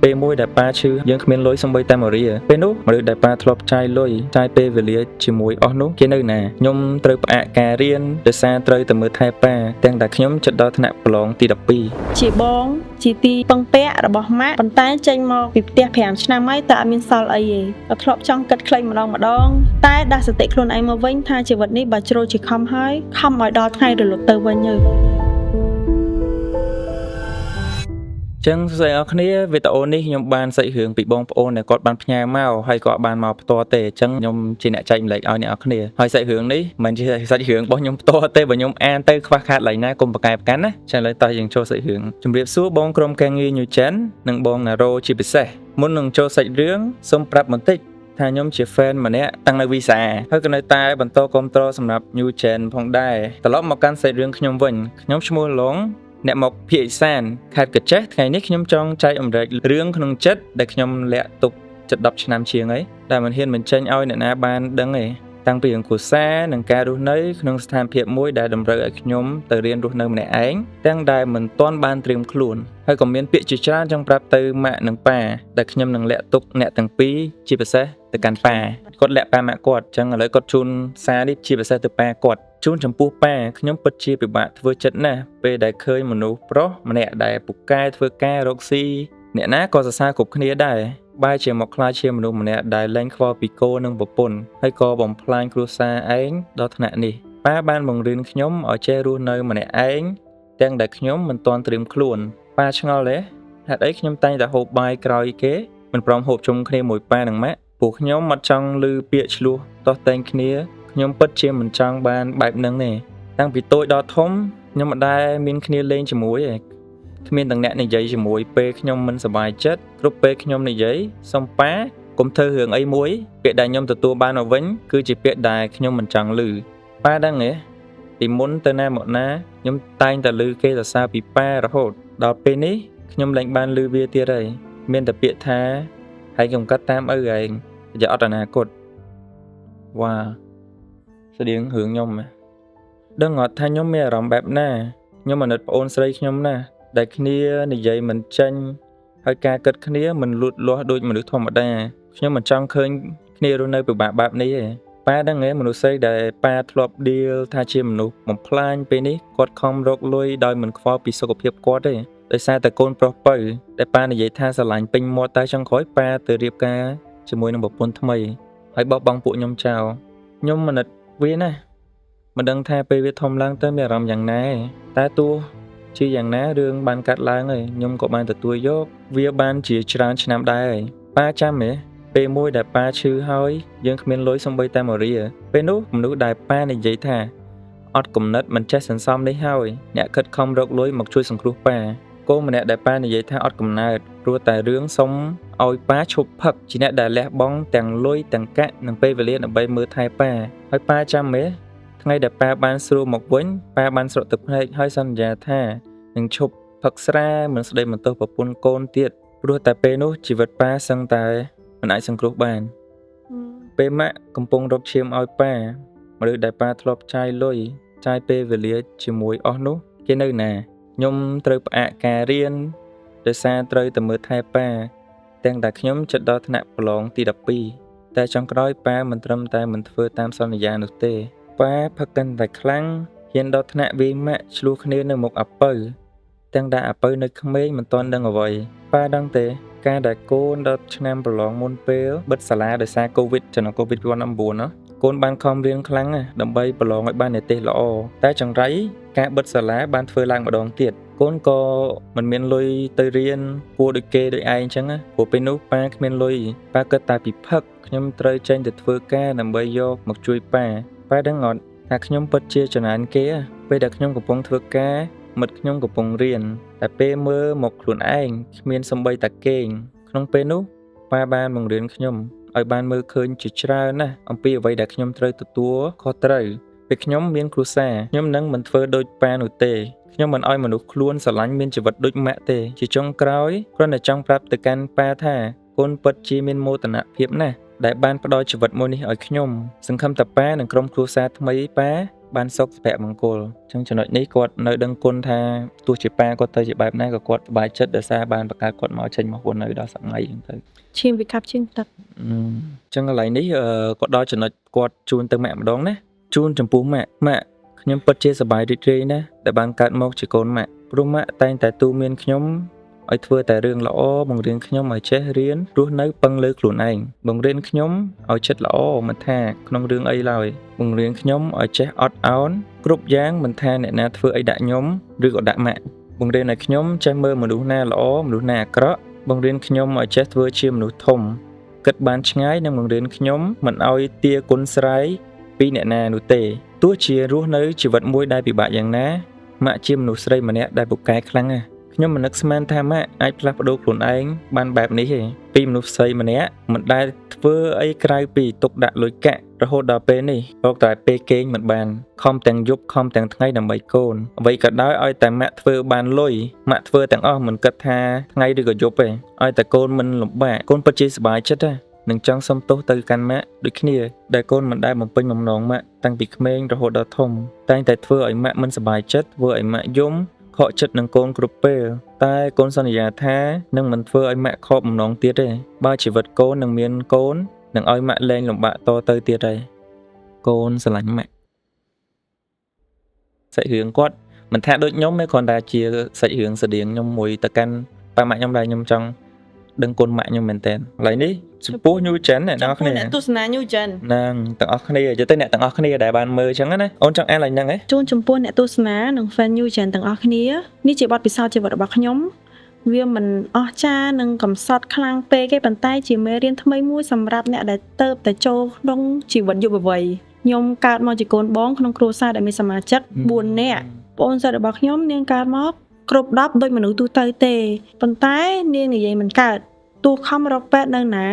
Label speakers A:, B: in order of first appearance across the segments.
A: ពេលមួយដែលប៉ាឈឺយើងគ្មានលុយសូម្បីតែមួយរៀលពេលនោះមនុស្សដែលប៉ាធ្លាប់ចាយលុយចាយពេលវេលាជាមួយអស់នោះគេនៅណាខ្ញុំត្រូវផ្អាកការរៀនដោយសារត្រូវទៅមើលថែប៉ាទាំងតែខ្ញុំជិតដល់ថ្នាក់ប្រឡងទី12
B: ជាបងជាទីពឹងពាក់របស់ម៉ាក់ប៉ុន្តែចេញមកពីផ្ទះ5ឆ្នាំហើយតែអត់មានសល់អីទេក៏ធ្លាប់ចង់គិតខ្លីម្ដងតែដាស់សតិខ្លួនឯងមកវិញថាជីវិតនេះបើជ្រុលជាខំហើយខំឲ្យដល់ថ្ងៃរលត់ទៅវិញទៅ
A: ចឹងសួស្តីអរគ្នាវីដេអូនេះខ្ញុំបានសាច់រឿងពីបងប្អូនដែលគាត់បានផ្ញើមកហើយក៏បានមកផ្ទាល់ទេចឹងខ្ញុំជាអ្នកចែកម្លែកឲ្យអ្នកនរគ្នាហើយសាច់រឿងនេះមិនជាសាច់រឿងរបស់ខ្ញុំផ្ទាល់ទេបើខ្ញុំអានទៅខ្វះខាតឡើយណាកុំប្រកែប្រកាន់ណាចឹងឥឡូវតោះយើងចូលសាច់រឿងជម្រាបសួរបងក្រុមការងារ New Gen និងបងណារ៉ូជាពិសេសមុននឹងចូលសាច់រឿងសូមប្រាប់បន្តិចថាខ្ញុំជា fan ម្នាក់តាំងនៅវីសាហើយក៏នៅតែបន្តគាំទ្រសម្រាប់ New Gen ផងដែរត្រឡប់មកកាន់សាច់រឿងខ្ញុំវិញខ្ញុំឈ្មោះឡុងអ្នកមកភាគឦសានខេត្តកញ្ចេះថ្ងៃនេះខ្ញុំចង់ចែកអំលែករឿងក្នុងចិត្តដែលខ្ញុំលាក់ទុកជិត10ឆ្នាំជាងហើយដែលមិនហ៊ានបញ្ចេញឲ្យអ្នកណាបានដឹងទេតាំងពីរឿងគ្រួសារនិងការរស់នៅក្នុងស្ថានភាពមួយដែលតម្រូវឲ្យខ្ញុំទៅរៀនរស់នៅម្នាក់ឯងទាំងដែលមិនទាន់បានត្រៀមខ្លួនហើយក៏មានពាក្យជាច្រើនចង់ប្រាប់ទៅម៉ាក់និងប៉ាដែលខ្ញុំនឹងលាក់ទុកអ្នកទាំងពីរជាពិសេសទៅកាន់ប៉ាគាត់លាក់ប៉ាម៉ាក់គាត់អញ្ចឹងឥឡូវគាត់ជូនសារនេះជាពិសេសទៅប៉ាគាត់ជូនចំពោះប៉ាខ្ញុំពិតជាពិបាកធ្វើចិត្តណាស់ពេលដែលឃើញមនុស្សប្រុសម្នាក់ដែលពូកែធ្វើការរកស៊ីអ្នកណាក៏សរសើរគ្រប់គ្នាដែរបែរជាមកខ្លាចជាមនុស្សម្នាក់ដែលលែងខ្វល់ពីគោនិងប្រពន្ធហើយក៏បំផ្លាញគ្រួសារឯងដល់ថ្នាក់នេះប៉ាបានបង្រៀនខ្ញុំឲ្យចេះរស់នៅម្នាក់ឯងទាំងដែលខ្ញុំមិនទាន់ត្រៀមខ្លួនប៉ាឆ្ងល់ទេហេតុអីខ្ញុំតែងតែហូបបាយក្រោយគេមិនព្រមហូបជុំគ្នាមួយប៉ានិងម៉ាក់ពួកខ្ញុំអត់ចង់ឮពាក្យឆ្លោះទាស់តែងគ្នាខ្ញុំពិតជាមិនចង់បានបែបហ្នឹងទេតាំងពីតូចដល់ធំខ្ញុំមិនដែលមានគ្នាលេងជាមួយទេគ្មានទាំងអ្នកនិយាយជាមួយពេលខ្ញុំមិនសប្បាយចិត្តគ្រប់ពេលខ្ញុំនិយាយសុំប៉ាកុំធ្វើរឿងអីមួយពាក្យដែលខ្ញុំទទួលបានមកវិញគឺជាពាក្យដែលខ្ញុំមិនចង់ឮប៉ាដឹងទេពីមុនទៅណាមកណាខ្ញុំតែងតែឮគេសរសើរពីប៉ារហូតដល់ពេលនេះខ្ញុំលែងបានឮវាទៀតហើយមានតែពាក្យថាហើយកុំកាត់តាមឪឯងប្រយ័ត្នអត់អនាគតវ៉ាស្តៀងរឿងខ្ញុំដឹងអត់ថាខ្ញុំមានអារម្មណ៍បែបណាខ្ញុំអាណិតប្អូនស្រីខ្ញុំណាស់ដែលគ្នានិយាយមិនចេញហើយការគិតគ្នាមិនលូតលាស់ដូចមនុស្សធម្មតាខ្ញុំមិនចង់ឃើញគ្នារស់នៅពិបាកបែបនេះទេប៉ាដឹងទេមនុស្សស្រីដែលប៉ាធ្លាប់ឌីលថាជាមនុស្សបំផ្លាញពេលនេះគាត់ខំរកលុយដោយមិនខ្វល់ពីសុខភាពគាត់ទេដោយសារតែកូនប្រុសពៅដែលប៉ានិយាយថាស្រឡាញ់ពេញមាត់តែចុងក្រោយប៉ាទៅរៀបការជាមួយនឹងប្រពន្ធថ្មីហើយបោះបង់ពួកខ្ញុំចោលខ្ញុំអាណិតវាណាស់មិនដឹងថាពេលវាធំឡើងទៅមានអារម្មណ៍យ៉ាងណាតែទោះជាយ៉ាងណារឿងបានកាត់ឡើងហើយខ្ញុំក៏បានទទួលយកវាបានជាច្រើនឆ្នាំដែរហើយប៉ាចាំទេពេលមួយដែលប៉ាឈឺហើយយើងគ្មានលុយសូម្បីតែមួយរៀលពេលនោះមនុស្សដែលប៉ានិយាយថាអត់គំនិតមិនចេះសន្សំនេះហើយអ្នកខិតខំរកលុយមកជួយសង្គ្រោះប៉ាកូនម្នាក់ដែលប៉ានិយាយថាអត់កំណើតព្រោះតែរឿងសុំឲ្យប៉ាឈប់ផឹកជាអ្នកដែលលះបង់ទាំងលុយទាំងកាក់និងពេលវេលាដើម្បីមើលថែប៉ាហើយប៉ាចាំទេថ្ងៃដែលប៉ាបានស្រួលមកវិញប៉ាបានស្រក់ទឹកភ្នែកហើយសន្យាថានឹងឈប់ផឹកស្រាមិនស្ដីបន្ទោសប្រពន្ធកូនទៀតព្រោះតែពេលនោះជីវិតប៉ាសឹងតែមិនអាចសង្គ្រោះបានពេលម៉ាក់កំពុងរកឈាមឲ្យប៉ាមនុស្សដែលប៉ាធ្លាប់ចាយលុយចាយពេលវេលាជាមួយអស់នោះគេនៅណាខ្ញុំត្រូវផ្អាកការរៀនដោយសារត្រូវទៅមើលថែប៉ាទាំងតែខ្ញុំជិតដល់ថ្នាក់ប្រឡងទី12តែចុងក្រោយប៉ាមិនត្រឹមតែមិនធ្វើតាមសន្យានោះទេប៉ាផឹកកាន់តែខ្លាំងហ៊ានដល់ថ្នាក់វាយម៉ាក់ឆ្លោះគ្នានៅមុខអាពៅទាំងដែលអាពៅនៅក្មេងមិនទាន់ដឹងអ្វីប៉ាដឹងទេការដែលកូនដល់ឆ្នាំប្រឡងមុនពេលបិទសាលាដោយសារ COVID ចំនួន COVID-19 ណាកូនបានខំរៀនខ្លាំងណាស់ដើម្បីប្រឡងឲ្យបាននិទេសល្អតែចង្រៃការបិទសាលាបានធ្វើឡើងម្ដងទៀតកូនក៏មិនមានលុយទៅរៀនគួរដូចគេដូចឯងអញ្ចឹងណាព្រោះពេលនោះប៉ាគ្មានលុយប៉ាគិតតែពីផឹកខ្ញុំត្រូវចេញទៅធ្វើការដើម្បីយកមកជួយប៉ាដឹងអត់ថាខ្ញុំពិតជាចំណានគេពេលដែលខ្ញុំកំពុងធ្វើការមិត្តខ្ញុំកំពុងរៀនតែពេលមើលមកខ្លួនឯងគ្មានសំបីតាគេងក្នុងពេលនោះប៉ាបានបង្រៀនខ្ញុំឲ្យបានមើលឃើញជាច្រើនណាស់អំពីអ្វីដែលខ្ញុំត្រូវទទួលខុសត្រូវពេលខ្ញុំមានគ្រួសារខ្ញុំនឹងមិនធ្វើដូចប៉ានោះទេខ្ញុំមិនឲ្យមនុស្សខ្លួនស្រឡាញ់មានជីវិតដូចម៉ាក់ទេជាចុងក្រោយគ្រាន់តែចង់ប្រាប់ទៅកាន់ប៉ាថាកូនពិតជាមានមោទនភាពណាស់ដែលបានផ្ដល់ជីវិតមួយនេះឲ្យខ្ញុំសង្ឃឹមថាប៉ានិងក្រុមគ្រួសារថ្មីប៉ា បានសុខសុភមង្គលអញ្ចឹងចំណុចនេះគាត់នៅដឹងគុណថាទោះជាប៉ាគាត់ទៅជាបែបណាក៏គាត់សប្បាយចិត្តដោយសារបានបង្កើតគាត់មកចេញមកខ្លួននៅដល់សម័យហ្នឹងទៅ
B: ឈាមវាកាប់ជាងទឹក
A: អញ្ចឹងកន្លែងនេះគាត់ដល់ចំណុចគាត់ជូនទៅម៉ាក់ម្ដងណាជូនចំពោះម៉ាក់ខ្ញុំពិតជាសប្បាយរីករាយណាស់ដែលបានកើតមកជាកូនម៉ាក់ព្រោះម៉ាក់តែងតែទូមានខ្ញុំឲ្យធ្វើតែរឿងល្អបង្រៀនខ្ញុំឲ្យចេះរៀនរស់នៅពឹងលើខ្លួនឯងបង្រៀនខ្ញុំឲ្យចិត្តល្អមិនថាក្នុងរឿងអីឡើយបង្រៀនខ្ញុំឲ្យចេះអត់ឱនគ្រប់យ៉ាងមិនថាអ្នកណាធ្វើអីដាក់ខ្ញុំឬក៏ដាក់ម៉ាក់បង្រៀនឲ្យខ្ញុំចេះមើលមនុស្សណាល្អមនុស្សណាអាក្រក់បង្រៀនខ្ញុំឲ្យចេះធ្វើជាមនុស្សធំគិតបានឆ្ងាយនិងបង្រៀនខ្ញុំមិនឲ្យទាគុណស្រ័យពីអ្នកណានោះទេទោះជារស់នៅជីវិតមួយដែលពិបាកយ៉ាងណាម៉ាក់ជាមនុស្សស្រីម្នាក់ដែលពូកែខ្លាំងណាស់ខ្ញុំមិននឹកស្មានថាម៉ាក់អាចផ្លាស់ប្ដូរខ្លួនឯងបានបែបនេះទេពីមនុស្សស្រីម្នាក់មិនដែលធ្វើអីក្រៅពីទុកដាក់លុយកាក់រហូតដល់ពេលនេះរកតែពេលគេងមិនបានខំទាំងយប់ខំទាំងថ្ងៃដើម្បីកូនអ្វីក៏ដោយឲ្យតែម៉ាក់ធ្វើបានលុយម៉ាក់ធ្វើទាំងអស់មិនគិតថាថ្ងៃឬក៏យប់ទេឲ្យតែកូនមិនលំបាកកូនពិតជាសប្បាយចិត្តណានឹងចង់សុំទោសទៅកាន់ម៉ាក់ដូចគ្នាដែលកូនមិនដែលបំពេញបំណងម៉ាក់តាំងពីក្មេងរហូតដល់ធំតែងតែធ្វើឲ្យម៉ាក់មិនសប្បាយចិត្តធ្វើឲ្យម៉ាក់យំខកចិត្តនឹងកូនគ្រប់ពេលតែកូនសន្យាថានឹងមិនធ្វើឲ្យម៉ាក់ខកបំណងទៀតទេបើជីវិតកូននឹងមានកូននឹងឲ្យម៉ាក់លែងលំបាកតទៅទៀតទេកូនស្រឡាញ់ម៉ាក់សាច់រឿងគាត់មិនថាដូចខ្ញុំទេគ្រាន់តែជាសាច់រឿងស្តៀងខ្ញុំមួយទៅកាន់ប៉ាម៉ាក់ខ្ញុំដែលខ្ញុំចង់ដឹងគុណម៉ាក់ខ្ញុំមែនតើឥឡូវនេះចំពោះ New Gen អ្នកនរគ្នា
B: អ្នកទស្សនា New Gen
A: ហ្នឹងទាំងអស់គ្នាទៅអ្នកទាំងអស់គ្នាដែលបានមើលអញ្ចឹងណាអូនចង់អានឡើងហ្នឹងហ៎
B: ជូនចំពោះអ្នកទស្សនានិង fan New Gen ទាំងអស់គ្នានេះជាបទពិសោធន៍ជីវិតរបស់ខ្ញុំវាមិនអស្ចារ្យនិងកំសត់ខ្លាំងពេកទេប៉ុន្តែជាមេរៀនថ្មីមួយសម្រាប់អ្នកដែលទៅតែចូលក្នុងជីវិតយុវវ័យខ្ញុំកើតមកជាកូនបងក្នុងគ្រួសារដែលមានសមាជិក4នាក់បងអូនសិស្សរបស់ខ្ញុំនាងកើតមកគ្រប់10ដូចមនុស្សទូទៅទេប៉ុន្តែនាងនិយាយមិនកើតទោះខំរកពេទ្យនៅណា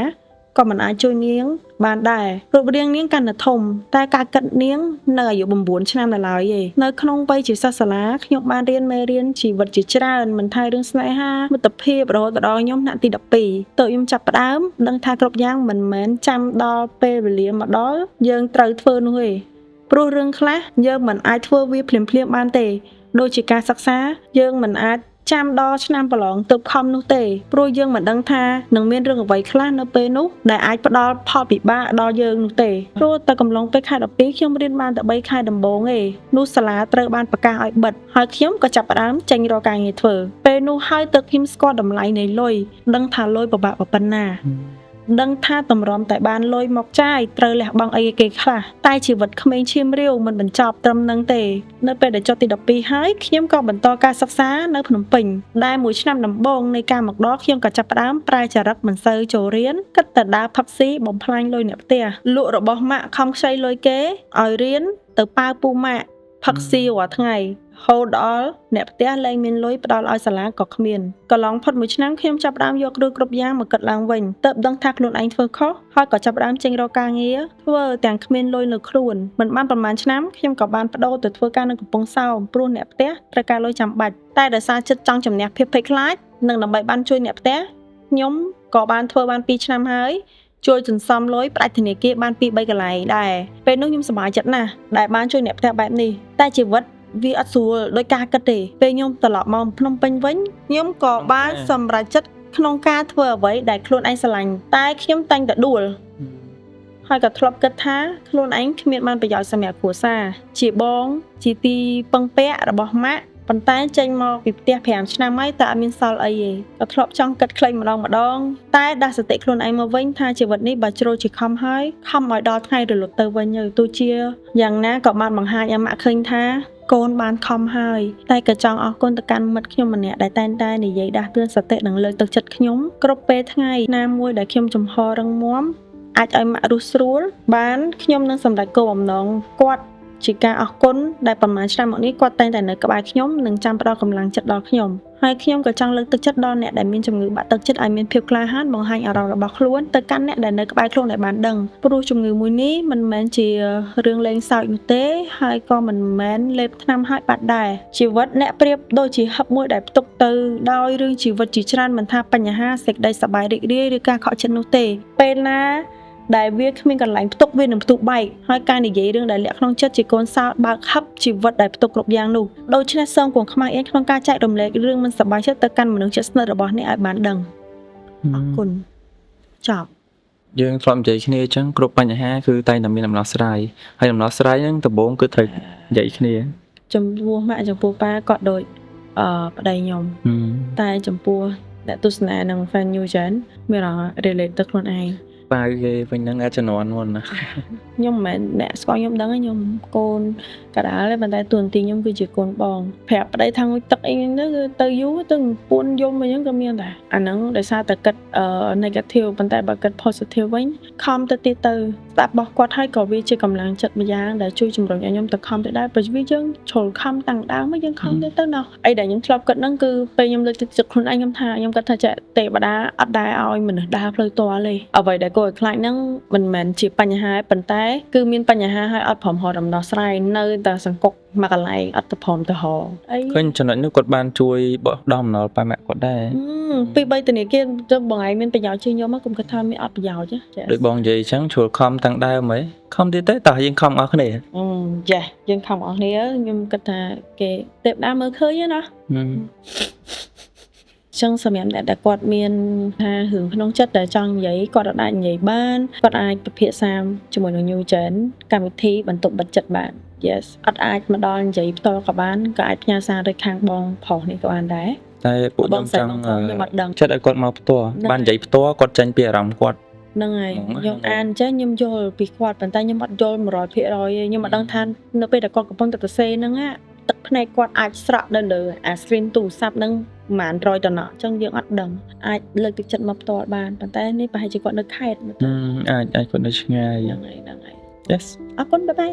B: ក៏មិនអាចជួយនាងបានដែររូបរាងនាងកាន់តែធំតែការគិតនាងនៅអាយុ9ឆ្នាំនៅឡើយឯនៅក្នុងវ័យជាសិស្សសាលាខ្ញុំបានរៀនមេរៀនជីវិតជាច្រើនមិនថារឿងស្នេហាមិត្តភាពរហូតដល់ខ្ញុំថ្នាក់ទី12តើខ្ញុំចាប់ផ្ដើមដឹងថាគ្រប់យ៉ាងមិនមែនចាំដល់ពេលវេលាមកដល់យើងត្រូវធ្វើនោះទេព្រោះរឿងខ្លះយើងមិនអាចធ្វើវាភ្លាមៗបានទេដូចជាការសិក្សាយើងមិនអាចចាំដល់ឆ្នាំប្រឡងទើបខំនោះទេព្រោះយើងមិនដឹងថានឹងមានរឿងអ្វីខ្លះនៅពេលនោះដែលអាចផ្ដល់ផលពិបាកដល់យើងនោះទេព្រោះតែកំឡុងពេលខែ12ខ្ញុំរៀនបានតែ3ខែដំបូងទេនោះសាលាត្រូវបានប្រកាសឲ្យបិទហើយខ្ញុំក៏ចាប់ផ្ដើមចេញរកការងារធ្វើពេលនោះហើយទើបខ្ញុំស្គាល់តម្លៃនៃលុយដឹងថាលុយពិបាកប៉ុណ្ណាដឹងថាតម្រាំតែបានលុយមកចាយត្រូវលះបង់អីគេខ្លះតែជីវិតក្មេងឈាមរាវមិនបញ្ចប់ត្រឹមនឹងទេនៅពេលដែលចប់ទី12ហើយខ្ញុំក៏បន្តការសិក្សានៅភ្នំពេញដែលមួយឆ្នាំដំបូងនៃការមកដល់ខ្ញុំក៏ចាប់ផ្ដើមប្រែចរិតមិនសូវចូលរៀនគិតតែដើរផឹកស៊ីបំផ្លាញលុយអ្នកផ្ទះលក់របស់ម៉ាក់ខំខ្ចីលុយគេឲ្យរៀនទៅប៉ាវពូម៉ាក់ផឹកស៊ីរាល់ថ្ងៃហូតដល់អ្នកផ្ទះលែងមានលុយផ្ដល់ឲ្យសាលាក៏គ្មានកន្លងផុតមួយឆ្នាំខ្ញុំចាប់ផ្ដើមយកគ្រូគ្រប់យ៉ាងមកគិតឡើងវិញទើបដឹងថាខ្លួនឯងធ្វើខុសហើយក៏ចាប់ផ្ដើមចេញរកការងារធ្វើទាំងគ្មានលុយនៅខ្លួនមិនបានប្រហែលឆ្នាំខ្ញុំក៏បានបដូរទៅធ្វើការនៅកំពង់សោមព្រោះអ្នកផ្ទះត្រូវការលុយចាំបាច់តែដោយសារចិត្តចង់ជំនះភាពភ័យខ្លាចនិងដើម្បីបានជួយអ្នកផ្ទះខ្ញុំក៏បានធ្វើបាន2ឆ្នាំហើយជួយសន្សំលុយផ្ដាច់ធនាគារបាន 2-3 កន្លែងដែរពេលនោះខ្ញុំសប្បាយចិត្តណាស់ដែលបានជួយអ្នកផ្ទះបែបនេះតែជីវិតវាអត់ស្រួលដោយការគិតទេពេលខ្ញុំត្រឡប់មកភ្នំពេញវិញខ្ញុំក៏បានសម្រេចចិត្តក្នុងការធ្វើអ្វីដែលខ្លួនឯងស្រឡាញ់តែខ្ញុំតែងតែដួលហើយក៏ធ្លាប់គិតថាខ្លួនឯងគ្មានបានប្រយោជន៍សម្រាប់គ្រួសារជាបងជាទីពឹងពាក់របស់ម៉ាក់ប៉ុន្តែចេញមកពីផ្ទះ5ឆ្នាំហើយតែអត់មានសល់អីទេក៏ធ្លាប់ចង់គិតខ្លីម្ដងតែដាស់សតិខ្លួនឯងមកវិញថាជីវិតនេះបើជ្រុលជាខំហើយខំឲ្យដល់ថ្ងៃរលត់ទៅវិញទៅទោះជាយ៉ាងណាក៏បានបង្ហាញឲ្យម៉ាក់ឃើញថាកូនបានខំហើយតែក៏ចង់អរគុណទៅកាន់មិត្តខ្ញុំម្នាក់ដែលតែងតែនិយាយដាស់តឿនសតិនិងលើកទឹកចិត្តខ្ញុំគ្រប់ពេលថ្ងៃណាមួយដែលខ្ញុំចំហរឹងមាំអាចឲ្យម៉ាក់រស់ស្រួលបានខ្ញុំនឹងសម្រេចគោលបំណងគាត់ជាការអរគុណដែលប្រហែលឆ្នាំមកនេះគាត់តែងតែនៅក្បែរខ្ញុំនិងចាំផ្ដល់កម្លាំងចិត្តដល់ខ្ញុំហើយខ្ញុំក៏ចង់លើកទឹកចិត្តដល់អ្នកដែលមានជំងឺបាក់ទឹកចិត្តឲ្យមានភាពក្លាហានបង្ហាញអារម្មណ៍របស់ខ្លួនទៅកាន់អ្នកដែលនៅក្បែរខ្លួនដែលបានដឹងព្រោះជំងឺមួយនេះមិនមែនជារឿងលេងសើចនោះទេហើយក៏មិនមែនលេបថ្នាំហើយបាត់ដែរជីវិតអ្នកប្រៀបដូចជាហឹបមួយដែលផ្ទុកទៅដោយរឿងជីវិតជាច្រើនមិនថាបញ្ហាសេចក្តីសប្បាយរីករាយឬការខកចិត្តនោះទេពេលណា ដែលវាគ្មានកន្លែងផ្ទុកវានឹងផ្ទុកបែកហើយការនិយាយរឿងដែលលាក់ក្នុងចិត្តជាកូនសោតបើកហឹបជីវិតដែលផ្ទុកគ្រប់យ៉ាងនោះដូច្នេះសូមគង់ខ្មៅអៀនក្នុងការចែករំលែករឿងមិនសប្បាយចិត្តទៅកាន់មនុស្សជិតស្និទ្ធរបស់អ្នកឲ្យបានដឹងអរគុណចប់
A: យើងធ្លាប់និយាយគ្នាអញ្ចឹងគ្រប់បញ្ហាគឺតែងតែមានដំណោះស្រាយហើយដំណោះស្រាយហ្នឹងដំបូងគឺត្រូវនិយាយគ្នា
B: ចំពោះម៉ាក់ចំពោះប៉ាគាត់ដូចប្តីខ្ញុំតែចំពោះអ្នកទស្សនានិង fan new gen មានអារម្មណ៍ relate ទៅខ្លួនឯង
A: ប៉ាគេវិញហ្នឹងអាចជំនាន់មុនណា
B: ខ្ញុំមិនមែនអ្នកស្គាល់ខ្ញុំដឹងទេខ្ញុំកូនកដាលទេប៉ុន្តែទួនាទីខ្ញុំគឺជាកូនបងប្រាប់ប្តីថាងុយទឹកអីហ្នឹងទៅគឺទៅយូរទៅពួនយំអីហ្នឹងក៏មានដែរអាហ្នឹងដោយសារតែគិតnegative ប៉ុន្តែបើគិត positive វិញខំទៅទៀតទៅស្ដាប់របស់គាត់ហើយក៏វាជាកម្លាំងចិត្តមួយយ៉ាងដែលជួយជំរុញឲ្យខ្ញុំទៅខំទៅដែរព្រោះវាយើងជ្រុលខំតាំងដើមមកយើងខំទៅណោះអីដែលខ្ញុំធ្លាប់គិតហ្នឹងគឺពេលខ្ញុំលើកទឹកចិត្តខ្លួនឯងខ្ញុំគិតថាចេះទេវតាអត់ដែរឲ្យមនុស្សដើរផ្លូវតលទេអ្វីដែលគួរឲ្យខ្លាចហ្នឹងមិនមែនជាបញ្ហាប៉ុន្តែគឺមានបញ្ហាហើយអត់ព្រមរកដំណោះស្រាយនៅតែសង្កុកមកកន្លែងអត់ទៅព្រមទៅរកអី
A: ឃើញចំណុចនោះគាត់បានជួយបោះដំណលប៉ាម៉ាក់គាត់ដែរ
B: ពី3ធនាគារទៅបងឯងមានប្រយោជន៍ជាងខ្ញុំមកខ្ញុំគិតថាមានអត់ប្រយោជន៍ចា
A: ដូចបងនិយាយអញ្ចឹងជ្រុលខំតាំងដើមហីខំទៀតទៅតោះយើងខំអស់គ្នា
B: ចាយើងខំអស់គ្នាខ្ញុំគិតថាគេទេពតាមើលឃើញណាចឹងសម្រាប់អ្នកដែលគាត់មានថារឿងក្នុងចិត្តដែលចង់និយាយគាត់អាចនិយាយបានគាត់អាចពិភាក្សាជាមួយនឹង New Gen កម្មវិធីបន្ទប់បិទចិត្តបាន Yes អត់អាចមកដល់និយាយផ្ទាល់ក៏បានក៏អាចផ្ញើសារទៅខាងបងប្រុសនេះក៏បានដែរ
A: តែពួកខ្ញុំចង់
B: ខ្ញុំអត់ដឹង
A: ចិត្តឲ្យគាត់មកផ្ទាល់បាននិយាយផ្ទាល់គាត់ចេញពីអារម្មណ៍គាត់
B: ហ្នឹងហើយខ្ញុំអានចេះខ្ញុំយល់ពីគាត់ប៉ុន្តែខ្ញុំអត់យល់ 100% ទេខ្ញុំអត់ដឹងថានៅពេលដែលគាត់កំពុងតែសរសេរហ្នឹងទឹកភ្នែកគាត់អាចស្រក់នៅលើអា screen ទូរស័ព្ទហ្នឹងប្រហែល100ដងអញ្ចឹងយើងអត់ដឹងអាចលើកទឹកចិត្តមកផ្ទាល់បានប៉ុន្តែនេះប្រហែលជាគាត់នៅខេត្ត
A: អាចគាត់នៅឆ្ងាយ
B: ហ្នឹងហើយ
A: Yes
B: អរគុណបាយបាយ